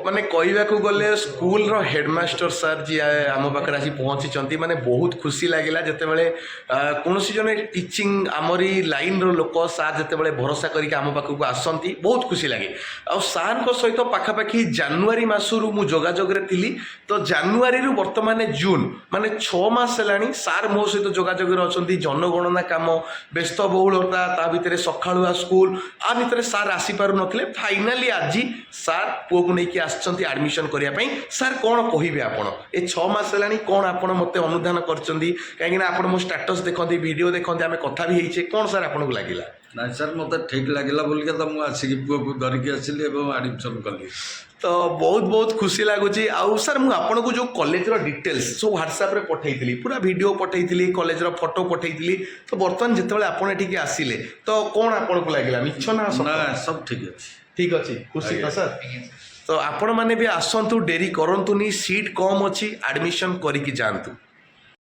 ମାନେ କହିବାକୁ ଗଲେ ସ୍କୁଲର ହେଡ଼ମାଷ୍ଟର ସାର୍ ଯିଏ ଆମ ପାଖରେ ଆସି ପହଞ୍ଚିଛନ୍ତି ମାନେ ବହୁତ ଖୁସି ଲାଗିଲା ଯେତେବେଳେ କୌଣସି ଜଣେ ଟିଚିଂ ଆମରି ଲାଇନ୍ର ଲୋକ ସାର୍ ଯେତେବେଳେ ଭରସା କରିକି ଆମ ପାଖକୁ ଆସନ୍ତି ବହୁତ ଖୁସି ଲାଗେ। ଆଉ ସାର୍ଙ୍କ ସହିତ ପାଖାପାଖି ଜାନୁଆରୀ ମାସରୁ ମୁଁ ଯୋଗାଯୋଗରେ ଥିଲି। ତ ଜାନୁଆରୀରୁ ବର୍ତ୍ତମାନ ଜୁନ୍ ମାନେ 6 ମାସ ହେଲାଣି ସାର୍ ମୋ ସହିତ ଯୋଗାଯୋଗରେ ଅଛନ୍ତି। ଜନଗଣନା କାମ, ବ୍ୟସ୍ତବହୁଳତା, ତା ଭିତରେ ସକାଳୁଆ ସ୍କୁଲ, ଆ ଭିତରେ ସାର୍ ଆସିପାରୁନଥିଲେ। ଫାଇନାଲି ଆଜି ସାର୍ ପୁଅକୁ ନେଇକି ଆସିଛନ୍ତି ଆଡ଼ମିସନ୍ କରିବା ପାଇଁ। ସାର୍ କ'ଣ କହିବେ ଆପଣ? ଏ 6 ମାସ ହେଲାଣି କ'ଣ ଆପଣ ମୋତେ ଅନୁଧ୍ୟାନ କରିଛନ୍ତି? କାହିଁକିନା ଆପଣ ମୋ ଷ୍ଟାଟସ୍ ଦେଖନ୍ତି, ଭିଡ଼ିଓ ଦେଖନ୍ତି, ଆମେ କଥା ବି ହେଇଛେ। କ'ଣ ସାର୍ ଆପଣଙ୍କୁ ଲାଗିଲା? ନାଇଁ ସାର୍, ମୋତେ ଠିକ୍ ଲାଗିଲା ବୋଲିକା ତ ମୁଁ ଆସିକି ପୁଅକୁ ଧରିକି ଆସିଲି ଏବଂ ଆଡ଼ମିସନ୍ କଲି। ତ ବହୁତ ବହୁତ ଖୁସି ଲାଗୁଛି। ଆଉ ସାର୍ ମୁଁ ଆପଣଙ୍କୁ ଯେଉଁ କଲେଜର ଡିଟେଲ୍ସ ସବୁ ହ୍ୱାଟ୍ସଆପ୍ରେ ପଠାଇଥିଲି, ପୁରା ଭିଡ଼ିଓ ପଠାଇଥିଲି, କଲେଜର ଫଟୋ ପଠାଇଥିଲି। ତ ବର୍ତ୍ତମାନ ଯେତେବେଳେ ଆପଣ ଏଠିକି ଆସିଲେ ତ କ'ଣ ଆପଣଙ୍କୁ ଲାଗିଲା? ମିଛ ନା ସତ? ନା, ସବୁ ଠିକ୍ ଅଛି। ଠିକ୍ ଅଛି, ଖୁସି ତ ସାର୍? ତ ଆପଣମାନେ ବି ଆସନ୍ତୁ, ଡେରି କରନ୍ତୁନି, ସିଟ୍ କମ୍ ଅଛି, ଆଡ଼ମିସନ୍ କରିକି ଯାଆନ୍ତୁ।